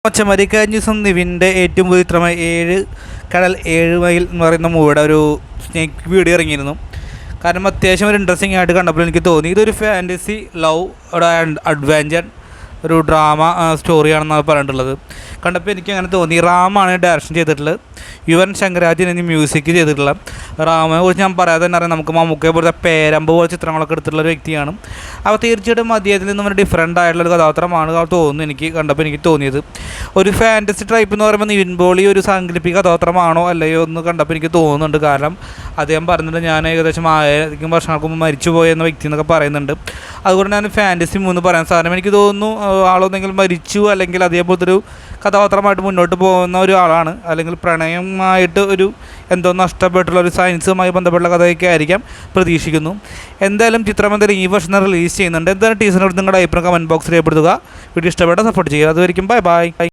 മച്ചമാരി കഴിഞ്ഞ ദിവസം നിവിൻ്റെ ഏറ്റവും പുതിയ ചിത്രമായ 7 കടൽ 7 മൈൽ എന്ന് പറയുന്ന മൂവിയുടെ ഒരു സ്നേക്ക് വീഡിയോ ഇറങ്ങിയിരുന്നു. കാരണം അത്യാവശ്യം ഒരു ഇൻട്രസ്റ്റിംഗ് ആയിട്ട് കണ്ടപ്പോൾ എനിക്ക് തോന്നി ഇതൊരു ഫാൻറ്റസി ലവ് അഡ്വെഞ്ചർ ഒരു ഡ്രാമ സ്റ്റോറിയാണെന്നാണ് പറഞ്ഞിട്ടുള്ളത്. കണ്ടപ്പോൾ എനിക്ക് അങ്ങനെ തോന്നി. റാമാണ് ഡയറക്ഷൻ ചെയ്തിട്ടുള്ളത്, യുവൻ ശങ്കരാജൻ എന്നീ മ്യൂസിക് ചെയ്തിട്ടുള്ള. റാമിനെ കുറിച്ച് ഞാൻ പറയാതെ തന്നെ അറിയാം, നമുക്ക് മമ്മൂക്കയെ പോലത്തെ പേരമ്പ് പോലെ ചിത്രങ്ങളൊക്കെ എടുത്തിട്ടുള്ള ഒരു വ്യക്തിയാണ്. അപ്പോൾ തീർച്ചയായിട്ടും അദ്ദേഹത്തിൽ നിന്നും ഒരു ഡിഫറൻ്റ് ആയിട്ടുള്ളൊരു കഥാപാത്രമാണ് തോന്നുന്നു എനിക്ക് കണ്ടപ്പോൾ എനിക്ക് തോന്നിയത്. ഒരു ഫാൻറ്റസി ടൈപ്പ് എന്ന് പറയുമ്പോൾ നിവിൻ പോളി ഒരു സാങ്കല്പിക കഥാപാത്രമാണോ അല്ലയോ എന്ന് കണ്ടപ്പോൾ എനിക്ക് തോന്നുന്നുണ്ട്. കാരണം അദ്ദേഹം പറഞ്ഞിട്ട് ഞാൻ ഏകദേശം 1000 വർഷങ്ങൾക്ക് മുമ്പ് മരിച്ചു പോയെന്ന വ്യക്തി എന്നൊക്കെ പറയുന്നുണ്ട്. അതുകൊണ്ട് ഞാൻ ഫാൻറ്റസി മൂന്ന് പറയാൻ സാധനം എനിക്ക് തോന്നുന്നു ആളൊന്നെങ്കിലും മരിച്ചു അല്ലെങ്കിൽ അതേപോലത്തെ ഒരു കഥാപാത്രമായിട്ട് മുന്നോട്ട് പോകുന്ന ഒരാളാണ്, അല്ലെങ്കിൽ പ്രണയമായിട്ട് ഒരു എന്തോ നഷ്ടപ്പെട്ടുള്ള ഒരു സയൻസുമായി ബന്ധപ്പെട്ടുള്ള കഥയൊക്കെ ആയിരിക്കാം പ്രതീക്ഷിക്കുന്നു. എന്തായാലും ചിത്രം എന്തായാലും ഈ വർഷം റിലീസ് ചെയ്യുന്നുണ്ട്. എന്തായാലും ടീച്ചറിനോട് നിങ്ങളുടെ അഭിപ്രായം കമൻറ്റ് ബോക്സിൽ രേഖപ്പെടുത്തുക. വീഡിയോ ഇഷ്ടപ്പെട്ട സപ്പോർട്ട് ചെയ്യുക. അതുവരെയും ബൈ ബൈ.